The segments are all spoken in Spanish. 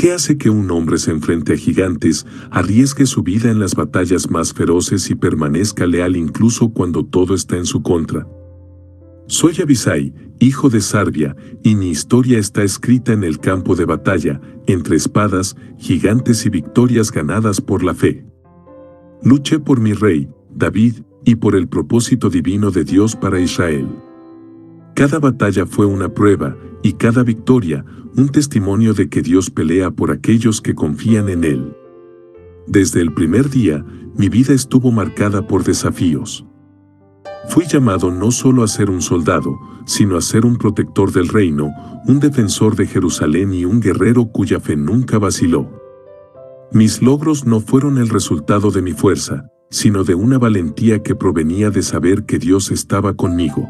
¿Qué hace que un hombre se enfrente a gigantes, arriesgue su vida en las batallas más feroces y permanezca leal incluso cuando todo está en su contra? Soy Abisai, hijo de Sarvia, y mi historia está escrita en el campo de batalla, entre espadas, gigantes y victorias ganadas por la fe. Luché por mi rey, David, y por el propósito divino de Dios para Israel. Cada batalla fue una prueba, y cada victoria, un testimonio de que Dios pelea por aquellos que confían en Él. Desde el primer día, mi vida estuvo marcada por desafíos. Fui llamado no solo a ser un soldado, sino a ser un protector del reino, un defensor de Jerusalén y un guerrero cuya fe nunca vaciló. Mis logros no fueron el resultado de mi fuerza, sino de una valentía que provenía de saber que Dios estaba conmigo.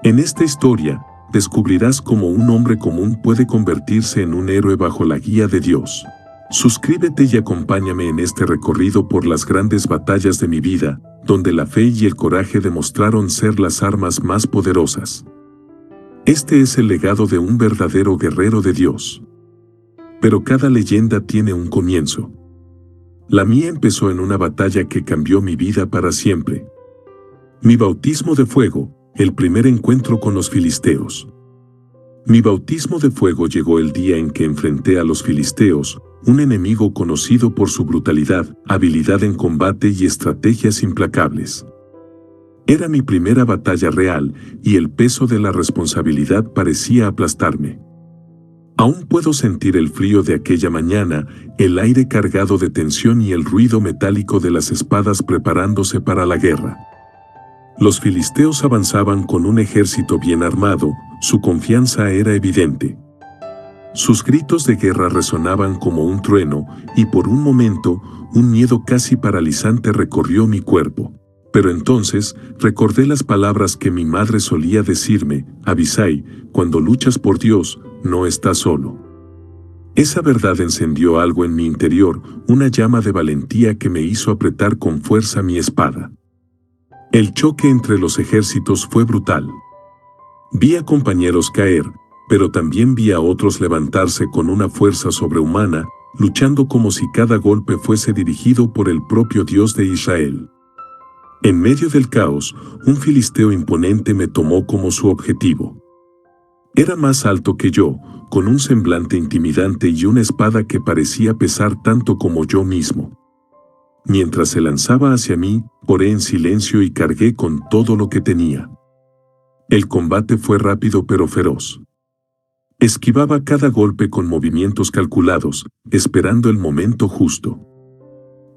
En esta historia, descubrirás cómo un hombre común puede convertirse en un héroe bajo la guía de Dios. Suscríbete y acompáñame en este recorrido por las grandes batallas de mi vida, donde la fe y el coraje demostraron ser las armas más poderosas. Este es el legado de un verdadero guerrero de Dios. Pero cada leyenda tiene un comienzo. La mía empezó en una batalla que cambió mi vida para siempre. Mi bautismo de fuego, el primer encuentro con los filisteos. Mi bautismo de fuego llegó el día en que enfrenté a los filisteos, un enemigo conocido por su brutalidad, habilidad en combate y estrategias implacables. Era mi primera batalla real, y el peso de la responsabilidad parecía aplastarme. Aún puedo sentir el frío de aquella mañana, el aire cargado de tensión y el ruido metálico de las espadas preparándose para la guerra. Los filisteos avanzaban con un ejército bien armado, su confianza era evidente. Sus gritos de guerra resonaban como un trueno, y por un momento, un miedo casi paralizante recorrió mi cuerpo. Pero entonces, recordé las palabras que mi madre solía decirme: Abisai, cuando luchas por Dios, no estás solo. Esa verdad encendió algo en mi interior, una llama de valentía que me hizo apretar con fuerza mi espada. El choque entre los ejércitos fue brutal. Vi a compañeros caer, pero también vi a otros levantarse con una fuerza sobrehumana, luchando como si cada golpe fuese dirigido por el propio Dios de Israel. En medio del caos, un filisteo imponente me tomó como su objetivo. Era más alto que yo, con un semblante intimidante y una espada que parecía pesar tanto como yo mismo. Mientras se lanzaba hacia mí, oré en silencio y cargué con todo lo que tenía. El combate fue rápido pero feroz. Esquivaba cada golpe con movimientos calculados, esperando el momento justo.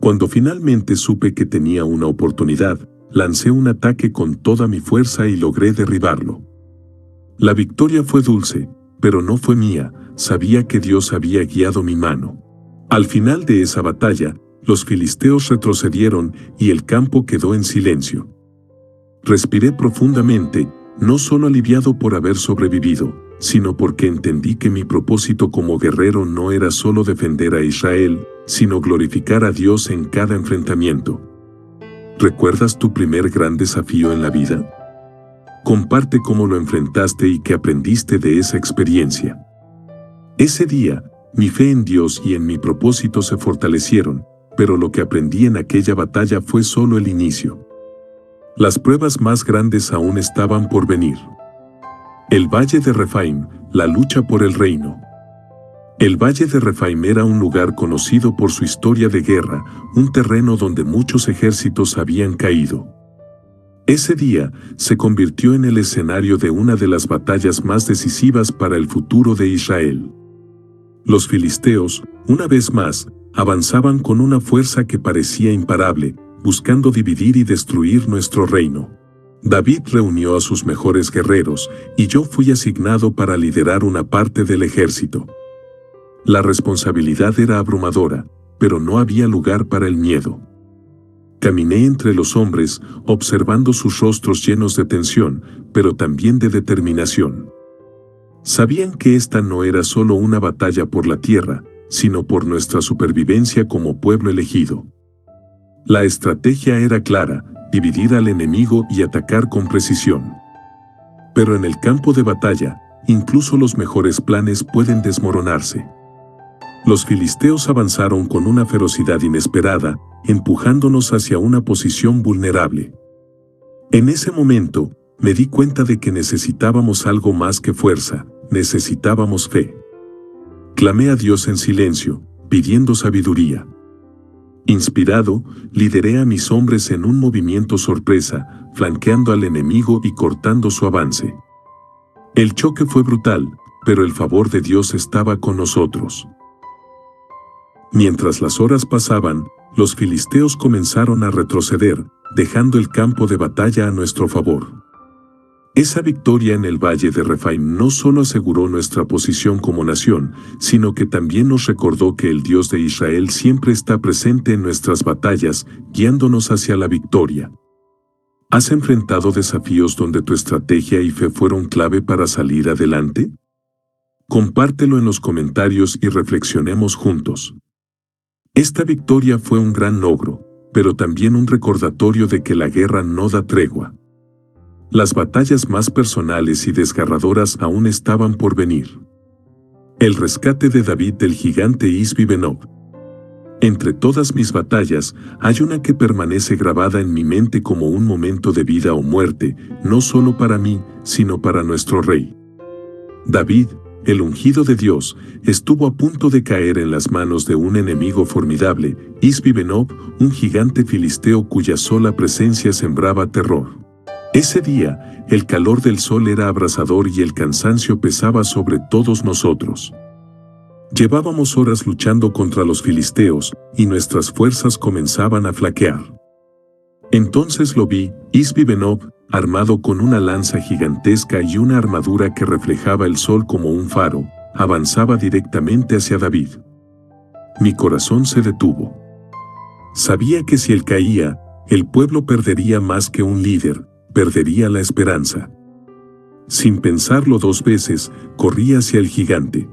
Cuando finalmente supe que tenía una oportunidad, lancé un ataque con toda mi fuerza y logré derribarlo. La victoria fue dulce, pero no fue mía, sabía que Dios había guiado mi mano. Al final de esa batalla, los filisteos retrocedieron y el campo quedó en silencio. Respiré profundamente, no solo aliviado por haber sobrevivido, sino porque entendí que mi propósito como guerrero no era solo defender a Israel, sino glorificar a Dios en cada enfrentamiento. ¿Recuerdas tu primer gran desafío en la vida? Comparte cómo lo enfrentaste y qué aprendiste de esa experiencia. Ese día, mi fe en Dios y en mi propósito se fortalecieron, pero lo que aprendí en aquella batalla fue solo el inicio. Las pruebas más grandes aún estaban por venir. El Valle de Refaim, la lucha por el reino. El Valle de Refaim era un lugar conocido por su historia de guerra, un terreno donde muchos ejércitos habían caído. Ese día se convirtió en el escenario de una de las batallas más decisivas para el futuro de Israel. Los filisteos, una vez más, avanzaban con una fuerza que parecía imparable, buscando dividir y destruir nuestro reino. David reunió a sus mejores guerreros, y yo fui asignado para liderar una parte del ejército. La responsabilidad era abrumadora, pero no había lugar para el miedo. Caminé entre los hombres, observando sus rostros llenos de tensión, pero también de determinación. Sabían que esta no era solo una batalla por la tierra, sino por nuestra supervivencia como pueblo elegido. La estrategia era clara: dividir al enemigo y atacar con precisión. Pero en el campo de batalla, incluso los mejores planes pueden desmoronarse. Los filisteos avanzaron con una ferocidad inesperada, empujándonos hacia una posición vulnerable. En ese momento, me di cuenta de que necesitábamos algo más que fuerza, necesitábamos fe. Clamé a Dios en silencio, pidiendo sabiduría. Inspirado, lideré a mis hombres en un movimiento sorpresa, flanqueando al enemigo y cortando su avance. El choque fue brutal, pero el favor de Dios estaba con nosotros. Mientras las horas pasaban, los filisteos comenzaron a retroceder, dejando el campo de batalla a nuestro favor. Esa victoria en el valle de Refaim no solo aseguró nuestra posición como nación, sino que también nos recordó que el Dios de Israel siempre está presente en nuestras batallas, guiándonos hacia la victoria. ¿Has enfrentado desafíos donde tu estrategia y fe fueron clave para salir adelante? Compártelo en los comentarios y reflexionemos juntos. Esta victoria fue un gran logro, pero también un recordatorio de que la guerra no da tregua. Las batallas más personales y desgarradoras aún estaban por venir. El rescate de David del gigante Isbi-Benob. Entre todas mis batallas, hay una que permanece grabada en mi mente como un momento de vida o muerte, no solo para mí, sino para nuestro rey. David, el ungido de Dios, estuvo a punto de caer en las manos de un enemigo formidable, Isbi-Benob, un gigante filisteo cuya sola presencia sembraba terror. Ese día, el calor del sol era abrasador y el cansancio pesaba sobre todos nosotros. Llevábamos horas luchando contra los filisteos, y nuestras fuerzas comenzaban a flaquear. Entonces lo vi, Isbi-Benob, armado con una lanza gigantesca y una armadura que reflejaba el sol como un faro, avanzaba directamente hacia David. Mi corazón se detuvo. Sabía que si él caía, el pueblo perdería más que un líder, perdería la esperanza. Sin pensarlo dos veces, corrí hacia el gigante.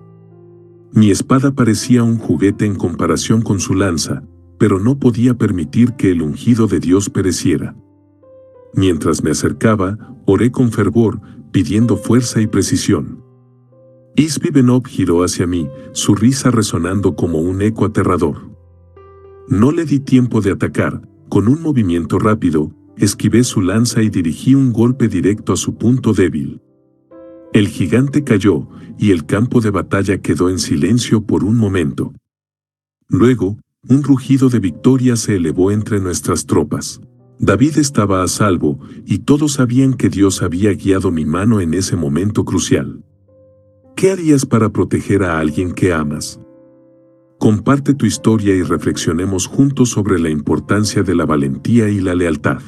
Mi espada parecía un juguete en comparación con su lanza, pero no podía permitir que el ungido de Dios pereciera. Mientras me acercaba, oré con fervor, pidiendo fuerza y precisión. Isbi-Benob giró hacia mí, su risa resonando como un eco aterrador. No le di tiempo de atacar, con un movimiento rápido, esquivé su lanza y dirigí un golpe directo a su punto débil. El gigante cayó, y el campo de batalla quedó en silencio por un momento. Luego, un rugido de victoria se elevó entre nuestras tropas. David estaba a salvo, y todos sabían que Dios había guiado mi mano en ese momento crucial. ¿Qué harías para proteger a alguien que amas? Comparte tu historia y reflexionemos juntos sobre la importancia de la valentía y la lealtad.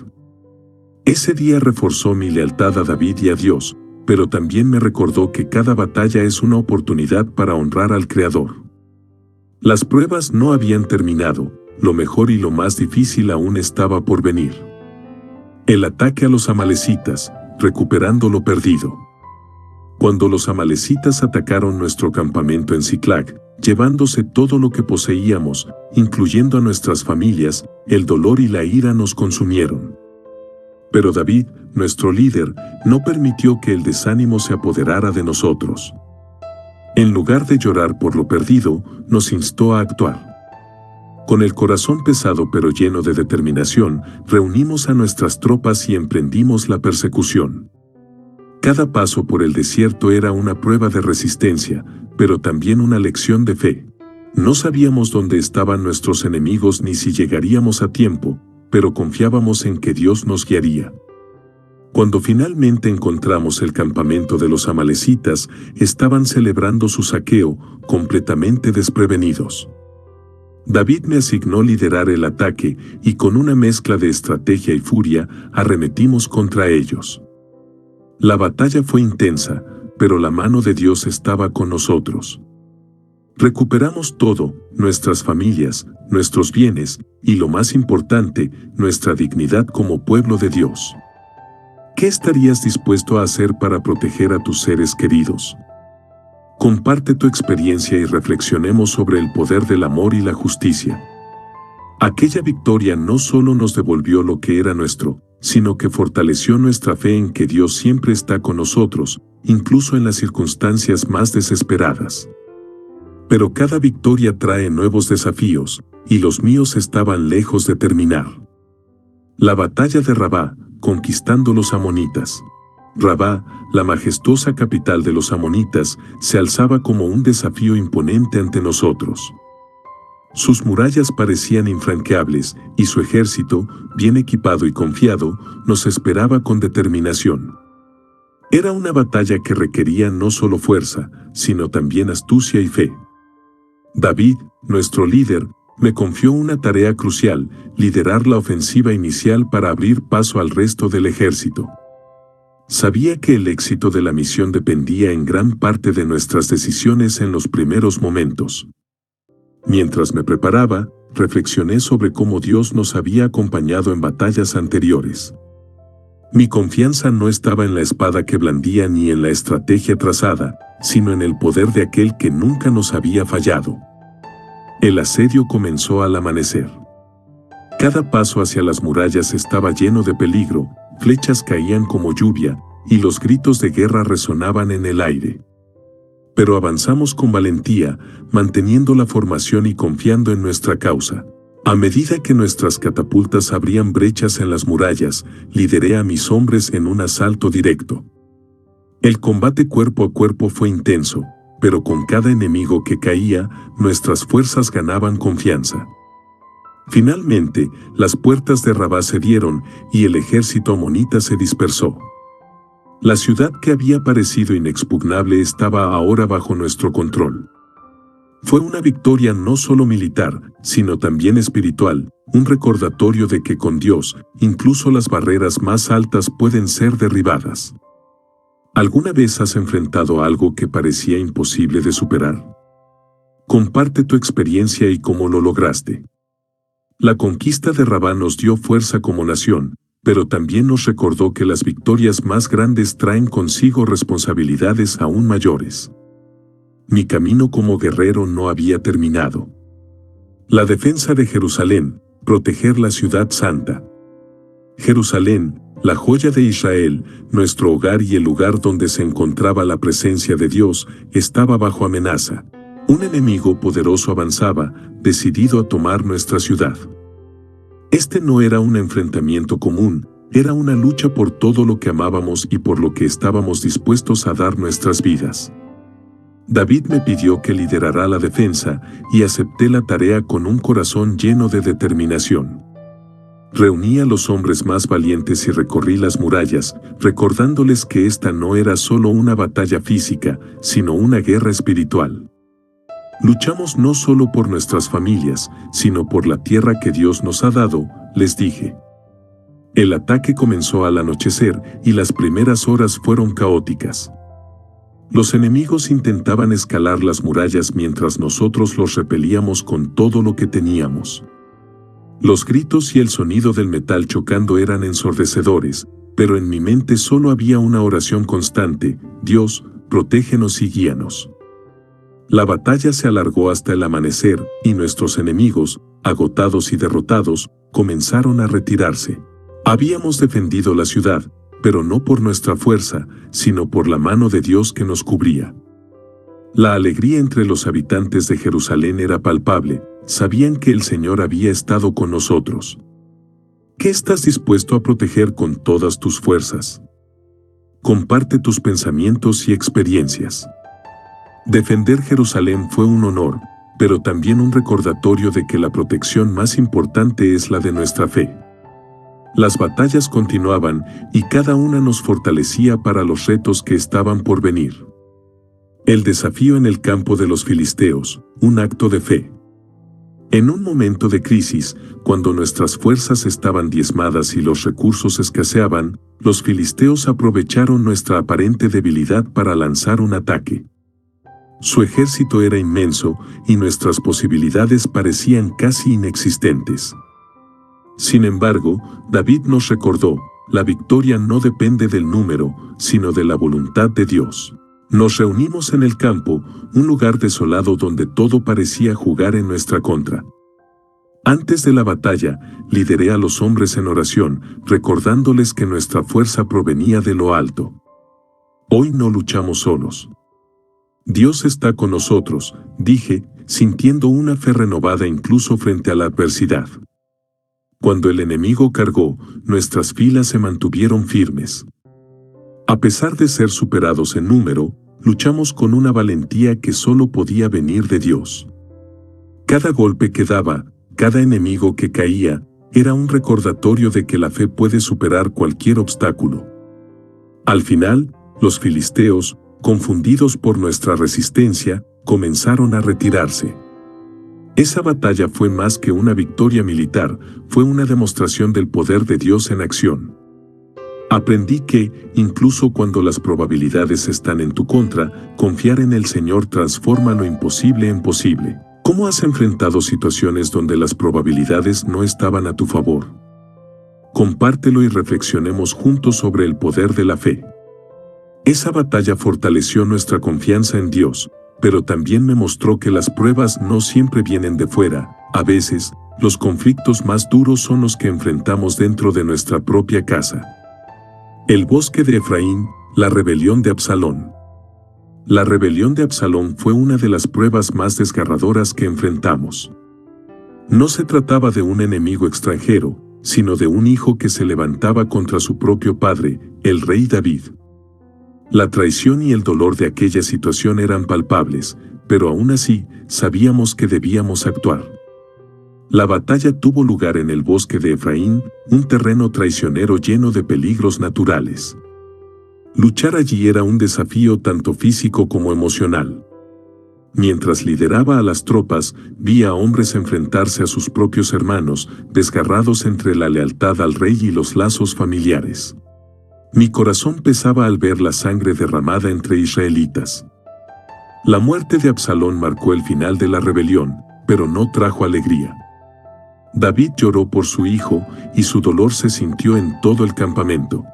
Ese día reforzó mi lealtad a David y a Dios, pero también me recordó que cada batalla es una oportunidad para honrar al Creador. Las pruebas no habían terminado, lo mejor y lo más difícil aún estaba por venir. El ataque a los amalecitas, recuperando lo perdido. Cuando los amalecitas atacaron nuestro campamento en Siclag, llevándose todo lo que poseíamos, incluyendo a nuestras familias, el dolor y la ira nos consumieron. Pero David, nuestro líder, no permitió que el desánimo se apoderara de nosotros. En lugar de llorar por lo perdido, nos instó a actuar. Con el corazón pesado pero lleno de determinación, reunimos a nuestras tropas y emprendimos la persecución. Cada paso por el desierto era una prueba de resistencia, pero también una lección de fe. No sabíamos dónde estaban nuestros enemigos ni si llegaríamos a tiempo, pero confiábamos en que Dios nos guiaría. Cuando finalmente encontramos el campamento de los amalecitas, estaban celebrando su saqueo, completamente desprevenidos. David me asignó liderar el ataque, y con una mezcla de estrategia y furia, arremetimos contra ellos. La batalla fue intensa, pero la mano de Dios estaba con nosotros. Recuperamos todo, nuestras familias, nuestros bienes, y lo más importante, nuestra dignidad como pueblo de Dios. ¿Qué estarías dispuesto a hacer para proteger a tus seres queridos? Comparte tu experiencia y reflexionemos sobre el poder del amor y la justicia. Aquella victoria no solo nos devolvió lo que era nuestro, sino que fortaleció nuestra fe en que Dios siempre está con nosotros, incluso en las circunstancias más desesperadas. Pero cada victoria trae nuevos desafíos, y los míos estaban lejos de terminar. La batalla de Rabá, conquistando los amonitas. Rabá, la majestuosa capital de los amonitas, se alzaba como un desafío imponente ante nosotros. Sus murallas parecían infranqueables, y su ejército, bien equipado y confiado, nos esperaba con determinación. Era una batalla que requería no solo fuerza, sino también astucia y fe. David, nuestro líder, me confió una tarea crucial: liderar la ofensiva inicial para abrir paso al resto del ejército. Sabía que el éxito de la misión dependía en gran parte de nuestras decisiones en los primeros momentos. Mientras me preparaba, reflexioné sobre cómo Dios nos había acompañado en batallas anteriores. Mi confianza no estaba en la espada que blandía ni en la estrategia trazada, sino en el poder de aquel que nunca nos había fallado. El asedio comenzó al amanecer. Cada paso hacia las murallas estaba lleno de peligro, flechas caían como lluvia, y los gritos de guerra resonaban en el aire. Pero avanzamos con valentía, manteniendo la formación y confiando en nuestra causa. A medida que nuestras catapultas abrían brechas en las murallas, lideré a mis hombres en un asalto directo. El combate cuerpo a cuerpo fue intenso, pero con cada enemigo que caía, nuestras fuerzas ganaban confianza. Finalmente, las puertas de Rabá cedieron y el ejército amonita se dispersó. La ciudad que había parecido inexpugnable estaba ahora bajo nuestro control. Fue una victoria no solo militar, sino también espiritual, un recordatorio de que con Dios, incluso las barreras más altas pueden ser derribadas. ¿Alguna vez has enfrentado algo que parecía imposible de superar? Comparte tu experiencia y cómo lo lograste. La conquista de Rabá nos dio fuerza como nación, pero también nos recordó que las victorias más grandes traen consigo responsabilidades aún mayores. Mi camino como guerrero no había terminado. La defensa de Jerusalén, proteger la ciudad santa. Jerusalén, la joya de Israel, nuestro hogar y el lugar donde se encontraba la presencia de Dios, estaba bajo amenaza. Un enemigo poderoso avanzaba, decidido a tomar nuestra ciudad. Este no era un enfrentamiento común, era una lucha por todo lo que amábamos y por lo que estábamos dispuestos a dar nuestras vidas. David me pidió que liderara la defensa, y acepté la tarea con un corazón lleno de determinación. Reuní a los hombres más valientes y recorrí las murallas, recordándoles que esta no era solo una batalla física, sino una guerra espiritual. Luchamos no solo por nuestras familias, sino por la tierra que Dios nos ha dado, les dije. El ataque comenzó al anochecer, y las primeras horas fueron caóticas. Los enemigos intentaban escalar las murallas mientras nosotros los repelíamos con todo lo que teníamos. Los gritos y el sonido del metal chocando eran ensordecedores, pero en mi mente solo había una oración constante: Dios, protégenos y guíanos. La batalla se alargó hasta el amanecer, y nuestros enemigos, agotados y derrotados, comenzaron a retirarse. Habíamos defendido la ciudad, pero no por nuestra fuerza, sino por la mano de Dios que nos cubría. La alegría entre los habitantes de Jerusalén era palpable, sabían que el Señor había estado con nosotros. ¿Qué estás dispuesto a proteger con todas tus fuerzas? Comparte tus pensamientos y experiencias. Defender Jerusalén fue un honor, pero también un recordatorio de que la protección más importante es la de nuestra fe. Las batallas continuaban, y cada una nos fortalecía para los retos que estaban por venir. El desafío en el campo de los filisteos, un acto de fe. En un momento de crisis, cuando nuestras fuerzas estaban diezmadas y los recursos escaseaban, los filisteos aprovecharon nuestra aparente debilidad para lanzar un ataque. Su ejército era inmenso, y nuestras posibilidades parecían casi inexistentes. Sin embargo, David nos recordó: la victoria no depende del número, sino de la voluntad de Dios. Nos reunimos en el campo, un lugar desolado donde todo parecía jugar en nuestra contra. Antes de la batalla, lideré a los hombres en oración, recordándoles que nuestra fuerza provenía de lo alto. Hoy no luchamos solos. Dios está con nosotros, dije, sintiendo una fe renovada incluso frente a la adversidad. Cuando el enemigo cargó, nuestras filas se mantuvieron firmes. A pesar de ser superados en número, luchamos con una valentía que solo podía venir de Dios. Cada golpe que daba, cada enemigo que caía, era un recordatorio de que la fe puede superar cualquier obstáculo. Al final, los filisteos, confundidos por nuestra resistencia, comenzaron a retirarse. Esa batalla fue más que una victoria militar, fue una demostración del poder de Dios en acción. Aprendí que, incluso cuando las probabilidades están en tu contra, confiar en el Señor transforma lo imposible en posible. ¿Cómo has enfrentado situaciones donde las probabilidades no estaban a tu favor? Compártelo y reflexionemos juntos sobre el poder de la fe. Esa batalla fortaleció nuestra confianza en Dios, pero también me mostró que las pruebas no siempre vienen de fuera. A veces, los conflictos más duros son los que enfrentamos dentro de nuestra propia casa. El bosque de Efraín, la rebelión de Absalón. La rebelión de Absalón fue una de las pruebas más desgarradoras que enfrentamos. No se trataba de un enemigo extranjero, sino de un hijo que se levantaba contra su propio padre, el rey David. La traición y el dolor de aquella situación eran palpables, pero aún así, sabíamos que debíamos actuar. La batalla tuvo lugar en el bosque de Efraín, un terreno traicionero lleno de peligros naturales. Luchar allí era un desafío tanto físico como emocional. Mientras lideraba a las tropas, vi a hombres enfrentarse a sus propios hermanos, desgarrados entre la lealtad al rey y los lazos familiares. Mi corazón pesaba al ver la sangre derramada entre israelitas. La muerte de Absalón marcó el final de la rebelión, pero no trajo alegría. David lloró por su hijo, y su dolor se sintió en todo el campamento.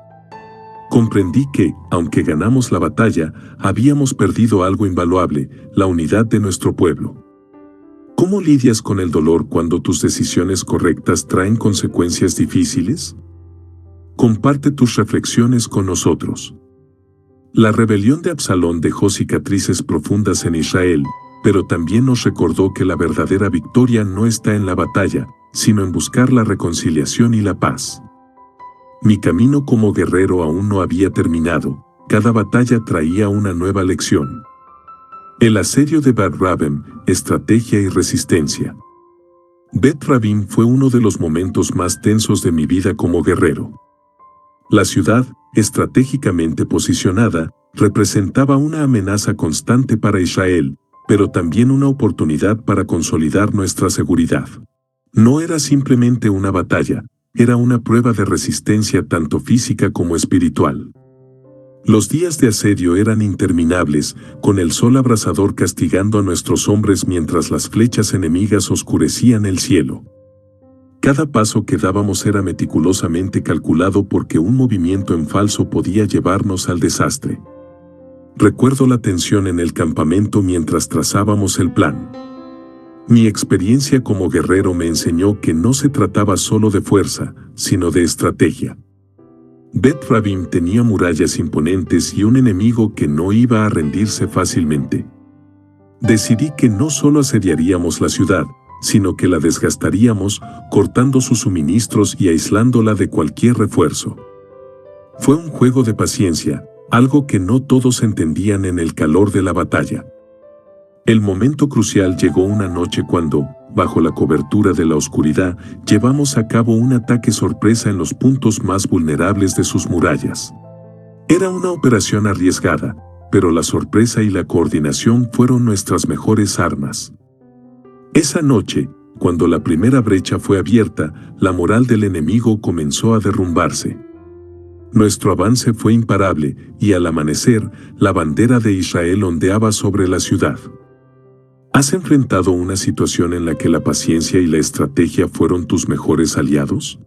Comprendí que, aunque ganamos la batalla, habíamos perdido algo invaluable, la unidad de nuestro pueblo. ¿Cómo lidias con el dolor cuando tus decisiones correctas traen consecuencias difíciles? Comparte tus reflexiones con nosotros. La rebelión de Absalón dejó cicatrices profundas en Israel, pero también nos recordó que la verdadera victoria no está en la batalla, sino en buscar la reconciliación y la paz. Mi camino como guerrero aún no había terminado, cada batalla traía una nueva lección. El asedio de Bet Rabim, estrategia y resistencia. Bet Rabim fue uno de los momentos más tensos de mi vida como guerrero. La ciudad, estratégicamente posicionada, representaba una amenaza constante para Israel, pero también una oportunidad para consolidar nuestra seguridad. No era simplemente una batalla, era una prueba de resistencia tanto física como espiritual. Los días de asedio eran interminables, con el sol abrasador castigando a nuestros hombres mientras las flechas enemigas oscurecían el cielo. Cada paso que dábamos era meticulosamente calculado porque un movimiento en falso podía llevarnos al desastre. Recuerdo la tensión en el campamento mientras trazábamos el plan. Mi experiencia como guerrero me enseñó que no se trataba solo de fuerza, sino de estrategia. Bet Rabim tenía murallas imponentes y un enemigo que no iba a rendirse fácilmente. Decidí que no solo asediaríamos la ciudad, sino que la desgastaríamos, cortando sus suministros y aislándola de cualquier refuerzo. Fue un juego de paciencia, algo que no todos entendían en el calor de la batalla. El momento crucial llegó una noche cuando, bajo la cobertura de la oscuridad, llevamos a cabo un ataque sorpresa en los puntos más vulnerables de sus murallas. Era una operación arriesgada, pero la sorpresa y la coordinación fueron nuestras mejores armas. Esa noche, cuando la primera brecha fue abierta, la moral del enemigo comenzó a derrumbarse. Nuestro avance fue imparable, y al amanecer, la bandera de Israel ondeaba sobre la ciudad. ¿Has enfrentado una situación en la que la paciencia y la estrategia fueron tus mejores aliados?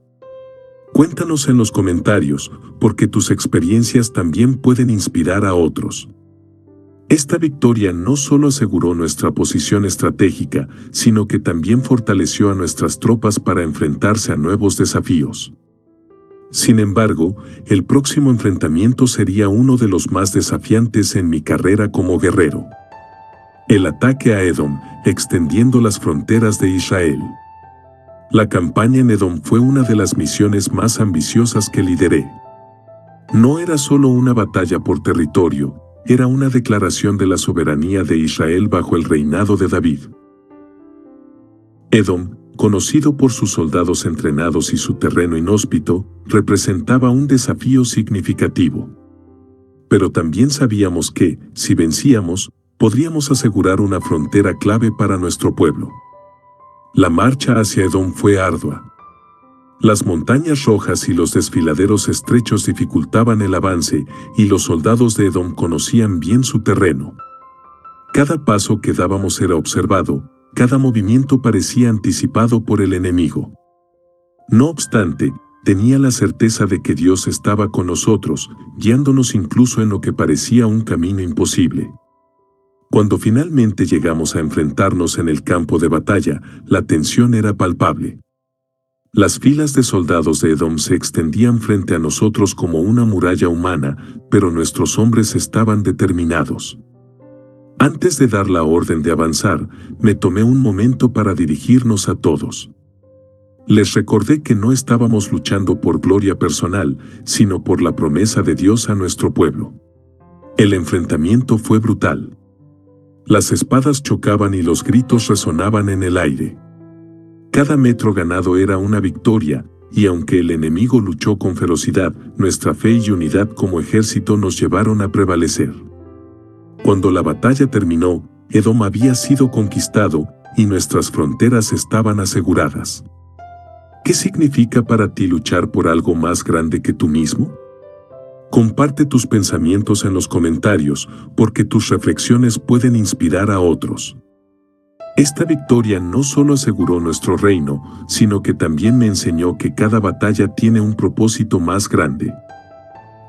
Cuéntanos en los comentarios, porque tus experiencias también pueden inspirar a otros. Esta victoria no solo aseguró nuestra posición estratégica, sino que también fortaleció a nuestras tropas para enfrentarse a nuevos desafíos. Sin embargo, el próximo enfrentamiento sería uno de los más desafiantes en mi carrera como guerrero. El ataque a Edom, extendiendo las fronteras de Israel. La campaña en Edom fue una de las misiones más ambiciosas que lideré. No era solo una batalla por territorio, era una declaración de la soberanía de Israel bajo el reinado de David. Edom, conocido por sus soldados entrenados y su terreno inhóspito, representaba un desafío significativo. Pero también sabíamos que, si vencíamos, podríamos asegurar una frontera clave para nuestro pueblo. La marcha hacia Edom fue ardua. Las montañas rojas y los desfiladeros estrechos dificultaban el avance, y los soldados de Edom conocían bien su terreno. Cada paso que dábamos era observado, cada movimiento parecía anticipado por el enemigo. No obstante, tenía la certeza de que Dios estaba con nosotros, guiándonos incluso en lo que parecía un camino imposible. Cuando finalmente llegamos a enfrentarnos en el campo de batalla, la tensión era palpable. Las filas de soldados de Edom se extendían frente a nosotros como una muralla humana, pero nuestros hombres estaban determinados. Antes de dar la orden de avanzar, me tomé un momento para dirigirnos a todos. Les recordé que no estábamos luchando por gloria personal, sino por la promesa de Dios a nuestro pueblo. El enfrentamiento fue brutal. Las espadas chocaban y los gritos resonaban en el aire. Cada metro ganado era una victoria, y aunque el enemigo luchó con ferocidad, nuestra fe y unidad como ejército nos llevaron a prevalecer. Cuando la batalla terminó, Edom había sido conquistado, y nuestras fronteras estaban aseguradas. ¿Qué significa para ti luchar por algo más grande que tú mismo? Comparte tus pensamientos en los comentarios, porque tus reflexiones pueden inspirar a otros. Esta victoria no solo aseguró nuestro reino, sino que también me enseñó que cada batalla tiene un propósito más grande.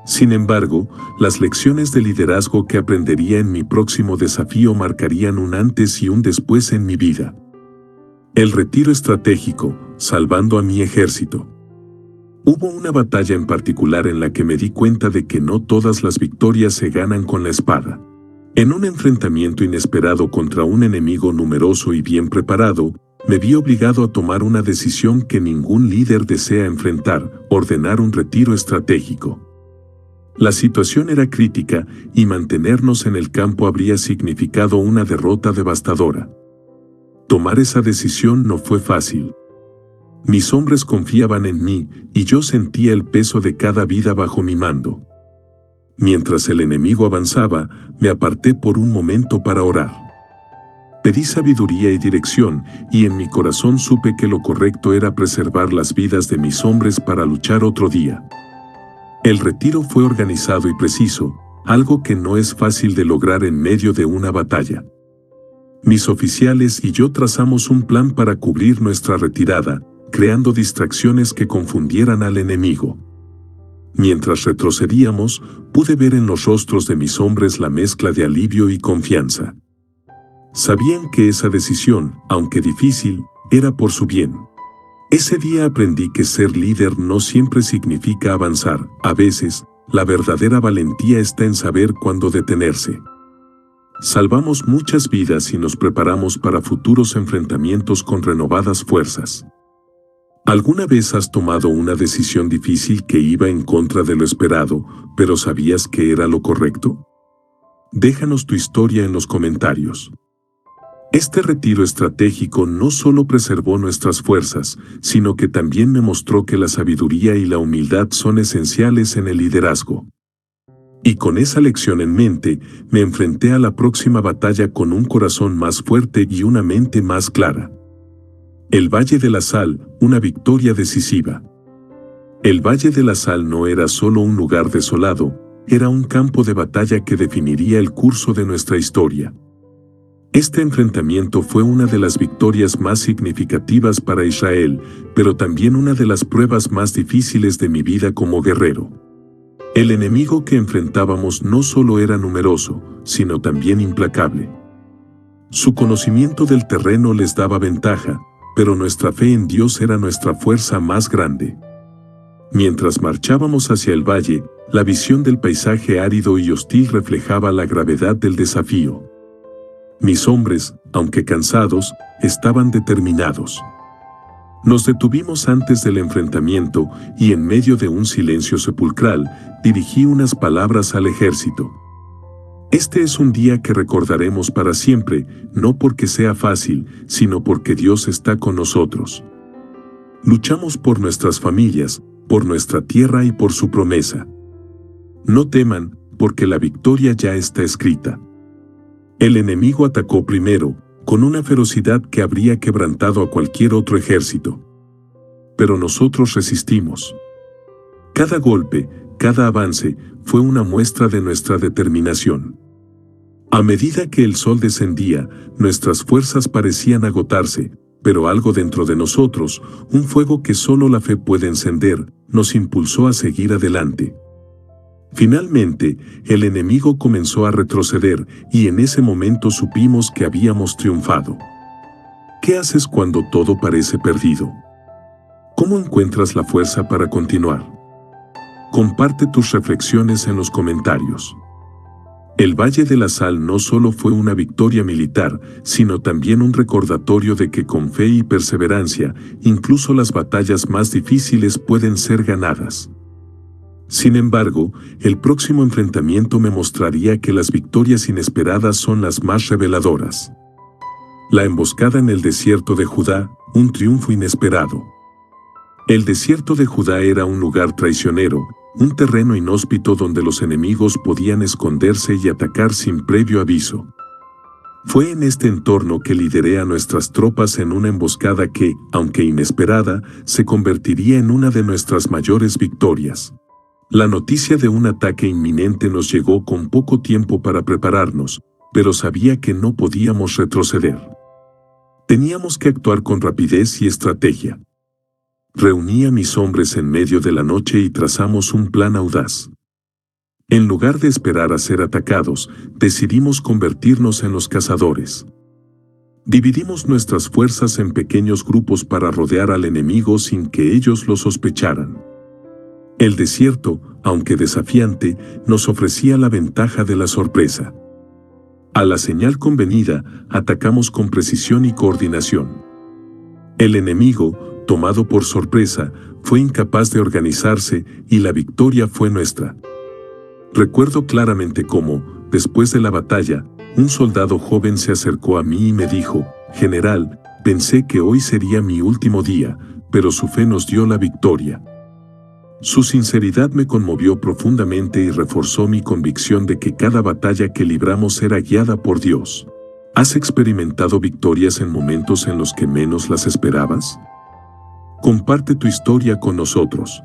Sin embargo, las lecciones de liderazgo que aprendería en mi próximo desafío marcarían un antes y un después en mi vida. El retiro estratégico, salvando a mi ejército. Hubo una batalla en particular en la que me di cuenta de que no todas las victorias se ganan con la espada. En un enfrentamiento inesperado contra un enemigo numeroso y bien preparado, me vi obligado a tomar una decisión que ningún líder desea enfrentar: ordenar un retiro estratégico. La situación era crítica, y mantenernos en el campo habría significado una derrota devastadora. Tomar esa decisión no fue fácil. Mis hombres confiaban en mí, y yo sentía el peso de cada vida bajo mi mando. Mientras el enemigo avanzaba, me aparté por un momento para orar. Pedí sabiduría y dirección, y en mi corazón supe que lo correcto era preservar las vidas de mis hombres para luchar otro día. El retiro fue organizado y preciso, algo que no es fácil de lograr en medio de una batalla. Mis oficiales y yo trazamos un plan para cubrir nuestra retirada, creando distracciones que confundieran al enemigo. Mientras retrocedíamos, pude ver en los rostros de mis hombres la mezcla de alivio y confianza. Sabían que esa decisión, aunque difícil, era por su bien. Ese día aprendí que ser líder no siempre significa avanzar. A veces, la verdadera valentía está en saber cuándo detenerse. Salvamos muchas vidas y nos preparamos para futuros enfrentamientos con renovadas fuerzas. ¿Alguna vez has tomado una decisión difícil que iba en contra de lo esperado, pero sabías que era lo correcto? Déjanos tu historia en los comentarios. Este retiro estratégico no solo preservó nuestras fuerzas, sino que también me mostró que la sabiduría y la humildad son esenciales en el liderazgo. Y con esa lección en mente, me enfrenté a la próxima batalla con un corazón más fuerte y una mente más clara. El Valle de la Sal, una victoria decisiva. El Valle de la Sal no era solo un lugar desolado, era un campo de batalla que definiría el curso de nuestra historia. Este enfrentamiento fue una de las victorias más significativas para Israel, pero también una de las pruebas más difíciles de mi vida como guerrero. El enemigo que enfrentábamos no solo era numeroso, sino también implacable. Su conocimiento del terreno les daba ventaja, pero nuestra fe en Dios era nuestra fuerza más grande. Mientras marchábamos hacia el valle, la visión del paisaje árido y hostil reflejaba la gravedad del desafío. Mis hombres, aunque cansados, estaban determinados. Nos detuvimos antes del enfrentamiento y en medio de un silencio sepulcral, dirigí unas palabras al ejército. Este es un día que recordaremos para siempre, no porque sea fácil, sino porque Dios está con nosotros. Luchamos por nuestras familias, por nuestra tierra y por su promesa. No teman, porque la victoria ya está escrita. El enemigo atacó primero, con una ferocidad que habría quebrantado a cualquier otro ejército. Pero nosotros resistimos. Cada golpe, cada avance, fue una muestra de nuestra determinación. A medida que el sol descendía, nuestras fuerzas parecían agotarse, pero algo dentro de nosotros, un fuego que solo la fe puede encender, nos impulsó a seguir adelante. Finalmente, el enemigo comenzó a retroceder y en ese momento supimos que habíamos triunfado. ¿Qué haces cuando todo parece perdido? ¿Cómo encuentras la fuerza para continuar? Comparte tus reflexiones en los comentarios. El Valle de la Sal no solo fue una victoria militar, sino también un recordatorio de que con fe y perseverancia, incluso las batallas más difíciles pueden ser ganadas. Sin embargo, el próximo enfrentamiento me mostraría que las victorias inesperadas son las más reveladoras. La emboscada en el desierto de Judá, un triunfo inesperado. El desierto de Judá era un lugar traicionero, un terreno inhóspito donde los enemigos podían esconderse y atacar sin previo aviso. Fue en este entorno que lideré a nuestras tropas en una emboscada que, aunque inesperada, se convertiría en una de nuestras mayores victorias. La noticia de un ataque inminente nos llegó con poco tiempo para prepararnos, pero sabía que no podíamos retroceder. Teníamos que actuar con rapidez y estrategia. Reuní a mis hombres en medio de la noche y trazamos un plan audaz. En lugar de esperar a ser atacados, decidimos convertirnos en los cazadores. Dividimos nuestras fuerzas en pequeños grupos para rodear al enemigo sin que ellos lo sospecharan. El desierto, aunque desafiante, nos ofrecía la ventaja de la sorpresa. A la señal convenida, atacamos con precisión y coordinación. El enemigo, tomado por sorpresa, fue incapaz de organizarse y la victoria fue nuestra. Recuerdo claramente cómo, después de la batalla, un soldado joven se acercó a mí y me dijo: «General, pensé que hoy sería mi último día, pero su fe nos dio la victoria». Su sinceridad me conmovió profundamente y reforzó mi convicción de que cada batalla que libramos era guiada por Dios. ¿Has experimentado victorias en momentos en los que menos las esperabas? Comparte tu historia con nosotros.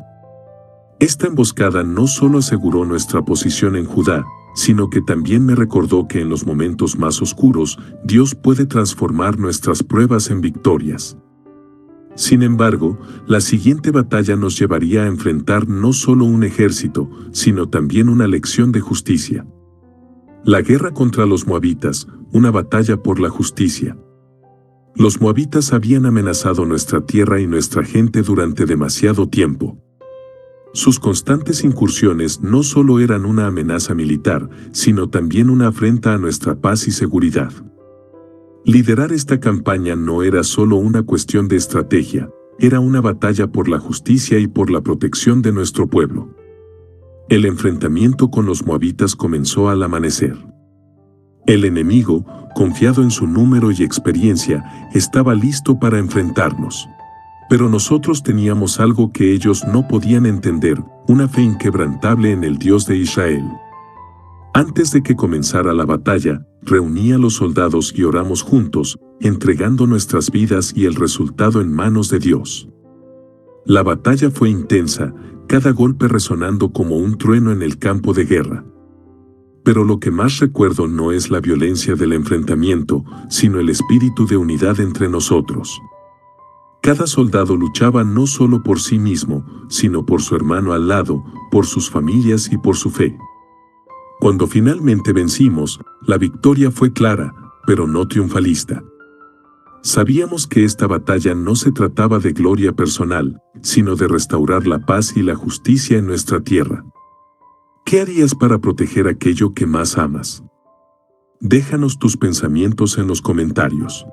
Esta emboscada no solo aseguró nuestra posición en Judá, sino que también me recordó que en los momentos más oscuros, Dios puede transformar nuestras pruebas en victorias. Sin embargo, la siguiente batalla nos llevaría a enfrentar no solo un ejército, sino también una lección de justicia. La guerra contra los moabitas, una batalla por la justicia. Los moabitas habían amenazado nuestra tierra y nuestra gente durante demasiado tiempo. Sus constantes incursiones no solo eran una amenaza militar, sino también una afrenta a nuestra paz y seguridad. Liderar esta campaña no era solo una cuestión de estrategia, era una batalla por la justicia y por la protección de nuestro pueblo. El enfrentamiento con los moabitas comenzó al amanecer. El enemigo, confiado en su número y experiencia, estaba listo para enfrentarnos. Pero nosotros teníamos algo que ellos no podían entender, una fe inquebrantable en el Dios de Israel. Antes de que comenzara la batalla, reuní a los soldados y oramos juntos, entregando nuestras vidas y el resultado en manos de Dios. La batalla fue intensa, cada golpe resonando como un trueno en el campo de guerra. Pero lo que más recuerdo no es la violencia del enfrentamiento, sino el espíritu de unidad entre nosotros. Cada soldado luchaba no solo por sí mismo, sino por su hermano al lado, por sus familias y por su fe. Cuando finalmente vencimos, la victoria fue clara, pero no triunfalista. Sabíamos que esta batalla no se trataba de gloria personal, sino de restaurar la paz y la justicia en nuestra tierra. ¿Qué harías para proteger aquello que más amas? Déjanos tus pensamientos en los comentarios.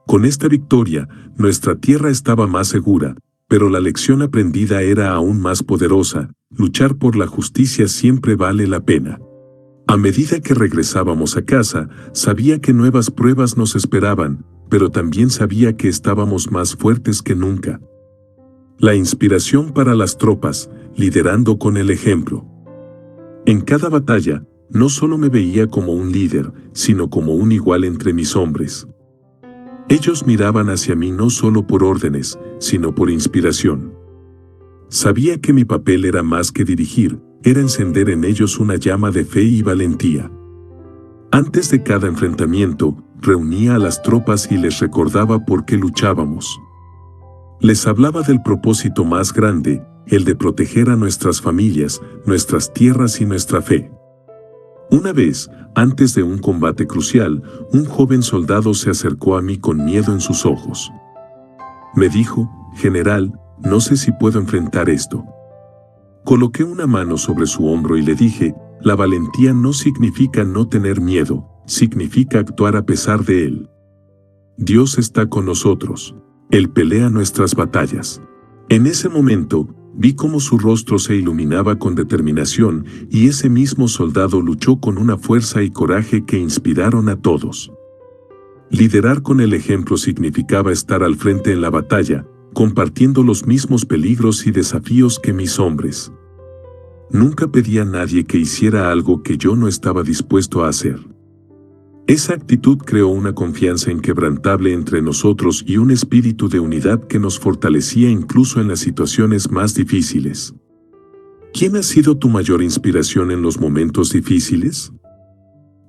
Con esta victoria, nuestra tierra estaba más segura, pero la lección aprendida era aún más poderosa: luchar por la justicia siempre vale la pena. A medida que regresábamos a casa, sabía que nuevas pruebas nos esperaban, pero también sabía que estábamos más fuertes que nunca. La inspiración para las tropas, liderando con el ejemplo. En cada batalla, no solo me veía como un líder, sino como un igual entre mis hombres. Ellos miraban hacia mí no solo por órdenes, sino por inspiración. Sabía que mi papel era más que dirigir, era encender en ellos una llama de fe y valentía. Antes de cada enfrentamiento, reunía a las tropas y les recordaba por qué luchábamos. Les hablaba del propósito más grande, el de proteger a nuestras familias, nuestras tierras y nuestra fe. Una vez, antes de un combate crucial, un joven soldado se acercó a mí con miedo en sus ojos. Me dijo: «General, no sé si puedo enfrentar esto». Coloqué una mano sobre su hombro y le dije: «La valentía no significa no tener miedo, significa actuar a pesar de él. Dios está con nosotros. Él pelea nuestras batallas». En ese momento, vi cómo su rostro se iluminaba con determinación, y ese mismo soldado luchó con una fuerza y coraje que inspiraron a todos. Liderar con el ejemplo significaba estar al frente en la batalla, compartiendo los mismos peligros y desafíos que mis hombres. Nunca pedí a nadie que hiciera algo que yo no estaba dispuesto a hacer. Esa actitud creó una confianza inquebrantable entre nosotros y un espíritu de unidad que nos fortalecía incluso en las situaciones más difíciles. ¿Quién ha sido tu mayor inspiración en los momentos difíciles?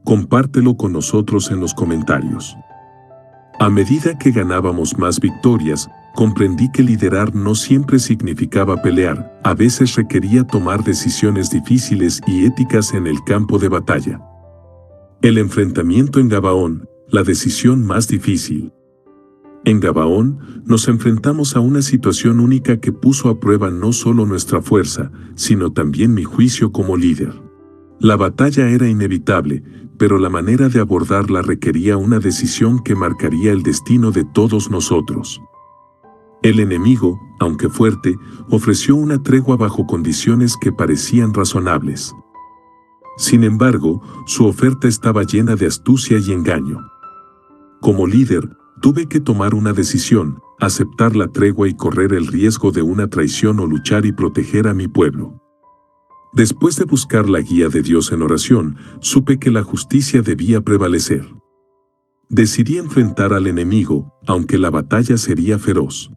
Compártelo con nosotros en los comentarios. A medida que ganábamos más victorias, comprendí que liderar no siempre significaba pelear, a veces requería tomar decisiones difíciles y éticas en el campo de batalla. El enfrentamiento en Gabaón, la decisión más difícil. En Gabaón, nos enfrentamos a una situación única que puso a prueba no solo nuestra fuerza, sino también mi juicio como líder. La batalla era inevitable, pero la manera de abordarla requería una decisión que marcaría el destino de todos nosotros. El enemigo, aunque fuerte, ofreció una tregua bajo condiciones que parecían razonables. Sin embargo, su oferta estaba llena de astucia y engaño. Como líder, tuve que tomar una decisión: aceptar la tregua y correr el riesgo de una traición, o luchar y proteger a mi pueblo. Después de buscar la guía de Dios en oración, supe que la justicia debía prevalecer. Decidí enfrentar al enemigo, aunque la batalla sería feroz.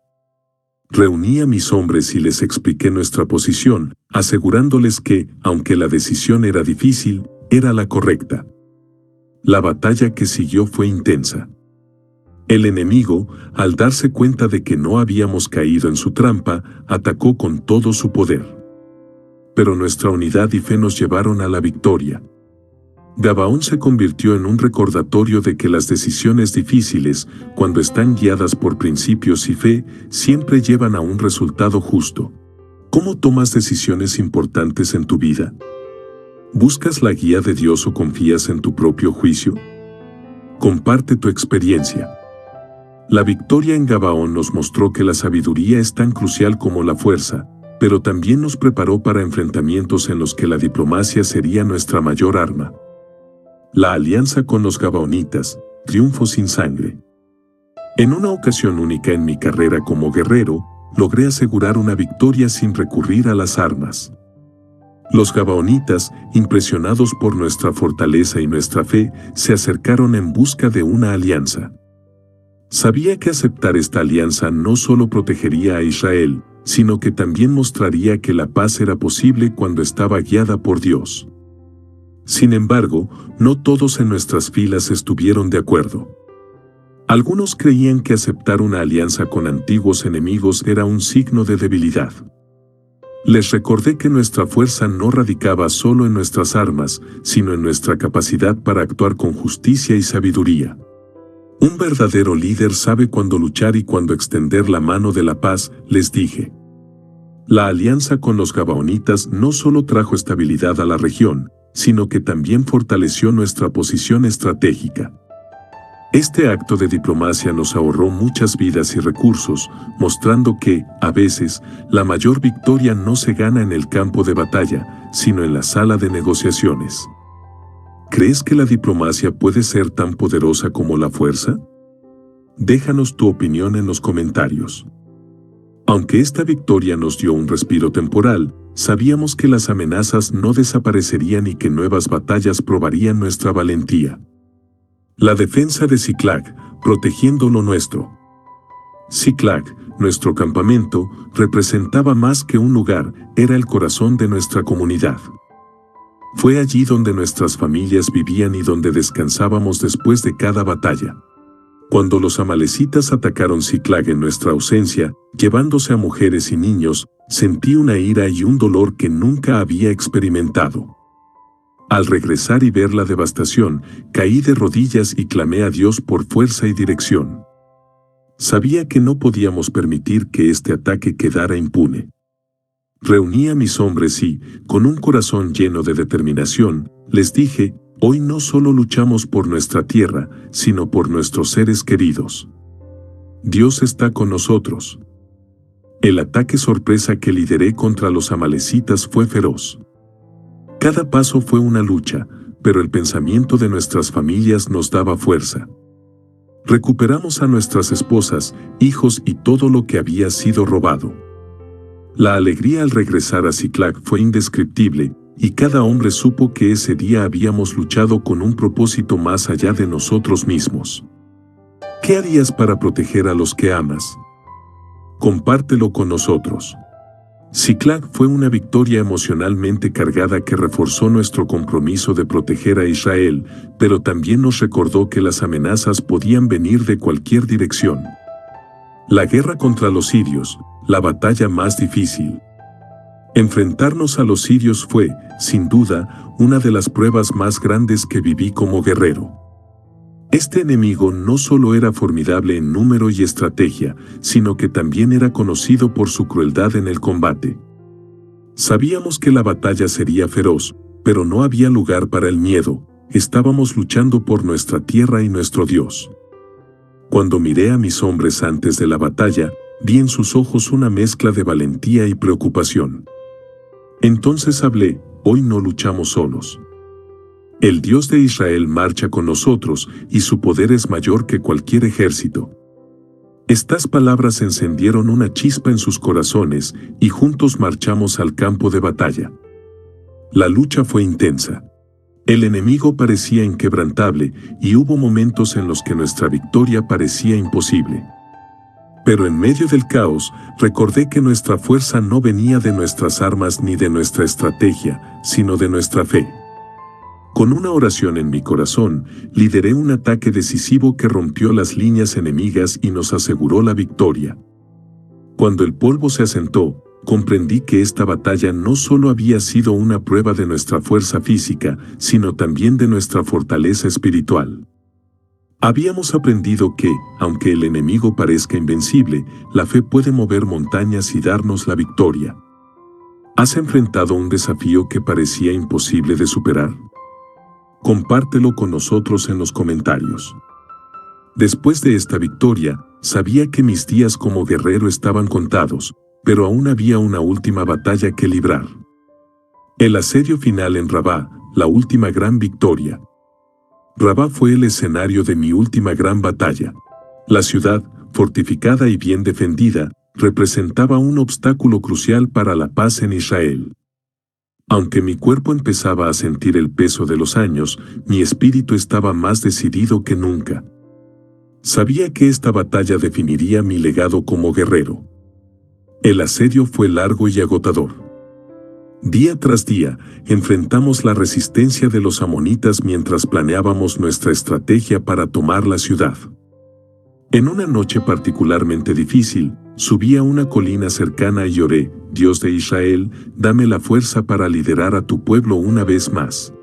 Reuní a mis hombres y les expliqué nuestra posición, asegurándoles que, aunque la decisión era difícil, era la correcta. La batalla que siguió fue intensa. El enemigo, al darse cuenta de que no habíamos caído en su trampa, atacó con todo su poder. Pero nuestra unidad y fe nos llevaron a la victoria. Gabaón se convirtió en un recordatorio de que las decisiones difíciles, cuando están guiadas por principios y fe, siempre llevan a un resultado justo. ¿Cómo tomas decisiones importantes en tu vida? ¿Buscas la guía de Dios o confías en tu propio juicio? Comparte tu experiencia. La victoria en Gabaón nos mostró que la sabiduría es tan crucial como la fuerza, pero también nos preparó para enfrentamientos en los que la diplomacia sería nuestra mayor arma. La alianza con los gabaonitas, triunfo sin sangre. En una ocasión única en mi carrera como guerrero, logré asegurar una victoria sin recurrir a las armas. Los gabaonitas, impresionados por nuestra fortaleza y nuestra fe, se acercaron en busca de una alianza. Sabía que aceptar esta alianza no solo protegería a Israel, sino que también mostraría que la paz era posible cuando estaba guiada por Dios. Sin embargo, no todos en nuestras filas estuvieron de acuerdo. Algunos creían que aceptar una alianza con antiguos enemigos era un signo de debilidad. Les recordé que nuestra fuerza no radicaba solo en nuestras armas, sino en nuestra capacidad para actuar con justicia y sabiduría. Un verdadero líder sabe cuándo luchar y cuándo extender la mano de la paz, les dije. La alianza con los gabaonitas no solo trajo estabilidad a la región, sino que también fortaleció nuestra posición estratégica. Este acto de diplomacia nos ahorró muchas vidas y recursos, mostrando que, a veces, la mayor victoria no se gana en el campo de batalla, sino en la sala de negociaciones. ¿Crees que la diplomacia puede ser tan poderosa como la fuerza? Déjanos tu opinión en los comentarios. Aunque esta victoria nos dio un respiro temporal, sabíamos que las amenazas no desaparecerían y que nuevas batallas probarían nuestra valentía. La defensa de Ziklag, protegiendo lo nuestro. Ziklag, nuestro campamento, representaba más que un lugar, era el corazón de nuestra comunidad. Fue allí donde nuestras familias vivían y donde descansábamos después de cada batalla. Cuando los amalecitas atacaron Ziklag en nuestra ausencia, llevándose a mujeres y niños, sentí una ira y un dolor que nunca había experimentado. Al regresar y ver la devastación, caí de rodillas y clamé a Dios por fuerza y dirección. Sabía que no podíamos permitir que este ataque quedara impune. Reuní a mis hombres y, con un corazón lleno de determinación, les dije: hoy no solo luchamos por nuestra tierra, sino por nuestros seres queridos. Dios está con nosotros. El ataque sorpresa que lideré contra los amalecitas fue feroz. Cada paso fue una lucha, pero el pensamiento de nuestras familias nos daba fuerza. Recuperamos a nuestras esposas, hijos y todo lo que había sido robado. La alegría al regresar a Ziklag fue indescriptible, y cada hombre supo que ese día habíamos luchado con un propósito más allá de nosotros mismos. ¿Qué harías para proteger a los que amas? Compártelo con nosotros. Ziklag fue una victoria emocionalmente cargada que reforzó nuestro compromiso de proteger a Israel, pero también nos recordó que las amenazas podían venir de cualquier dirección. La guerra contra los sirios, la batalla más difícil. Enfrentarnos a los sirios fue, sin duda, una de las pruebas más grandes que viví como guerrero. Este enemigo no solo era formidable en número y estrategia, sino que también era conocido por su crueldad en el combate. Sabíamos que la batalla sería feroz, pero no había lugar para el miedo, estábamos luchando por nuestra tierra y nuestro Dios. Cuando miré a mis hombres antes de la batalla, vi en sus ojos una mezcla de valentía y preocupación. Entonces hablé: hoy no luchamos solos. El Dios de Israel marcha con nosotros, y su poder es mayor que cualquier ejército. Estas palabras encendieron una chispa en sus corazones, y juntos marchamos al campo de batalla. La lucha fue intensa. El enemigo parecía inquebrantable, y hubo momentos en los que nuestra victoria parecía imposible. Pero en medio del caos, recordé que nuestra fuerza no venía de nuestras armas ni de nuestra estrategia, sino de nuestra fe. Con una oración en mi corazón, lideré un ataque decisivo que rompió las líneas enemigas y nos aseguró la victoria. Cuando el polvo se asentó, comprendí que esta batalla no solo había sido una prueba de nuestra fuerza física, sino también de nuestra fortaleza espiritual. Habíamos aprendido que, aunque el enemigo parezca invencible, la fe puede mover montañas y darnos la victoria. ¿Has enfrentado un desafío que parecía imposible de superar? Compártelo con nosotros en los comentarios. Después de esta victoria, sabía que mis días como guerrero estaban contados, pero aún había una última batalla que librar. El asedio final en Rabá, la última gran victoria. Rabá fue el escenario de mi última gran batalla. La ciudad, fortificada y bien defendida, representaba un obstáculo crucial para la paz en Israel. Aunque mi cuerpo empezaba a sentir el peso de los años, mi espíritu estaba más decidido que nunca. Sabía que esta batalla definiría mi legado como guerrero. El asedio fue largo y agotador. Día tras día, enfrentamos la resistencia de los amonitas mientras planeábamos nuestra estrategia para tomar la ciudad. En una noche particularmente difícil, subí a una colina cercana y oré: Dios de Israel, dame la fuerza para liderar a tu pueblo una vez más.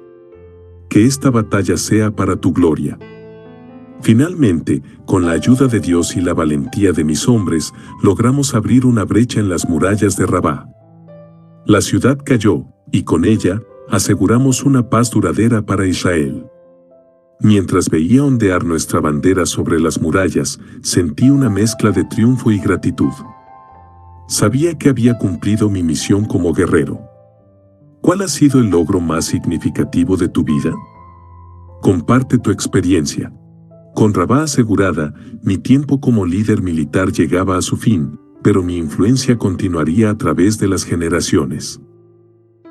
Que esta batalla sea para tu gloria. Finalmente, con la ayuda de Dios y la valentía de mis hombres, logramos abrir una brecha en las murallas de Rabá. La ciudad cayó, y con ella, aseguramos una paz duradera para Israel. Mientras veía ondear nuestra bandera sobre las murallas, sentí una mezcla de triunfo y gratitud. Sabía que había cumplido mi misión como guerrero. ¿Cuál ha sido el logro más significativo de tu vida? Comparte tu experiencia. Con Rabá asegurada, mi tiempo como líder militar llegaba a su fin, pero mi influencia continuaría a través de las generaciones.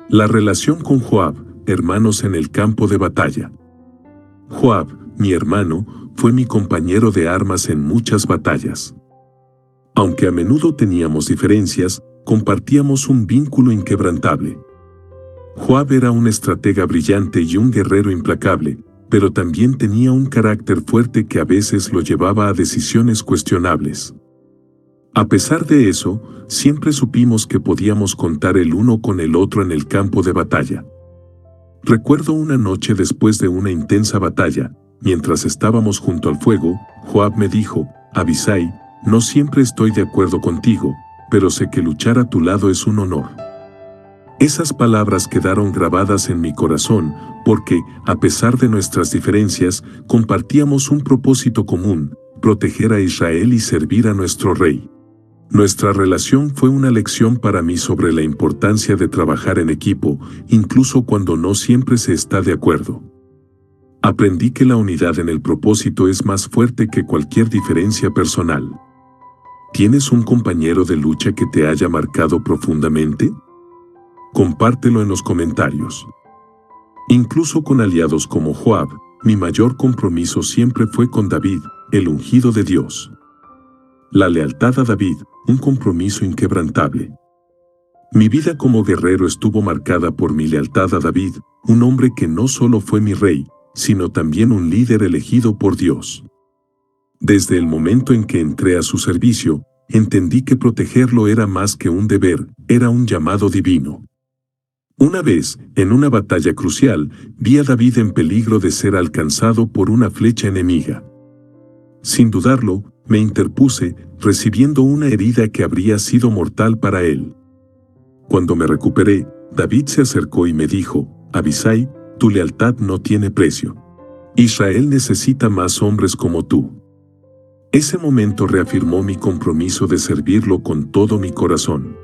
La relación con Joab, hermanos en el campo de batalla. Joab, mi hermano, fue mi compañero de armas en muchas batallas. Aunque a menudo teníamos diferencias, compartíamos un vínculo inquebrantable. Joab era un estratega brillante y un guerrero implacable, pero también tenía un carácter fuerte que a veces lo llevaba a decisiones cuestionables. A pesar de eso, siempre supimos que podíamos contar el uno con el otro en el campo de batalla. Recuerdo una noche después de una intensa batalla, mientras estábamos junto al fuego, Joab me dijo: Abisai, no siempre estoy de acuerdo contigo, pero sé que luchar a tu lado es un honor. Esas palabras quedaron grabadas en mi corazón, porque, a pesar de nuestras diferencias, compartíamos un propósito común: proteger a Israel y servir a nuestro rey. Nuestra relación fue una lección para mí sobre la importancia de trabajar en equipo, incluso cuando no siempre se está de acuerdo. Aprendí que la unidad en el propósito es más fuerte que cualquier diferencia personal. ¿Tienes un compañero de lucha que te haya marcado profundamente? Compártelo en los comentarios. Incluso con aliados como Joab, mi mayor compromiso siempre fue con David, el ungido de Dios. La lealtad a David, un compromiso inquebrantable. Mi vida como guerrero estuvo marcada por mi lealtad a David, un hombre que no solo fue mi rey, sino también un líder elegido por Dios. Desde el momento en que entré a su servicio, entendí que protegerlo era más que un deber, era un llamado divino. Una vez, en una batalla crucial, vi a David en peligro de ser alcanzado por una flecha enemiga. Sin dudarlo, me interpuse, recibiendo una herida que habría sido mortal para él. Cuando me recuperé, David se acercó y me dijo: Abisai, tu lealtad no tiene precio. Israel necesita más hombres como tú. Ese momento reafirmó mi compromiso de servirlo con todo mi corazón.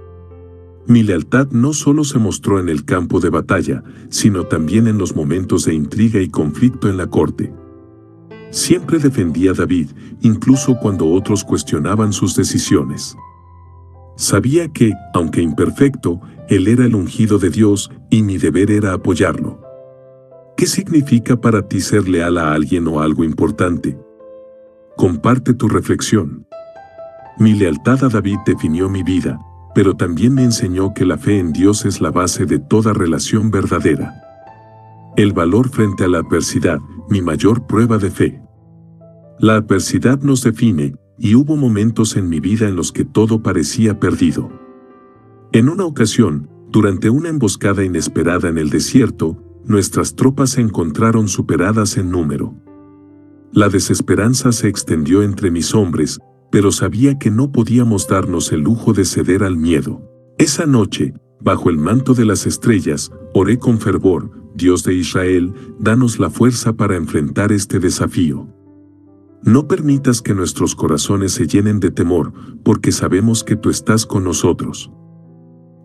Mi lealtad no solo se mostró en el campo de batalla, sino también en los momentos de intriga y conflicto en la corte. Siempre defendí a David, incluso cuando otros cuestionaban sus decisiones. Sabía que, aunque imperfecto, él era el ungido de Dios y mi deber era apoyarlo. ¿Qué significa para ti ser leal a alguien o algo importante? Comparte tu reflexión. Mi lealtad a David definió mi vida, pero también me enseñó que la fe en Dios es la base de toda relación verdadera. El valor frente a la adversidad, mi mayor prueba de fe. La adversidad nos define, y hubo momentos en mi vida en los que todo parecía perdido. En una ocasión, durante una emboscada inesperada en el desierto, nuestras tropas se encontraron superadas en número. La desesperanza se extendió entre mis hombres, pero sabía que no podíamos darnos el lujo de ceder al miedo. Esa noche, bajo el manto de las estrellas, oré con fervor: Dios de Israel, danos la fuerza para enfrentar este desafío. No permitas que nuestros corazones se llenen de temor, porque sabemos que tú estás con nosotros.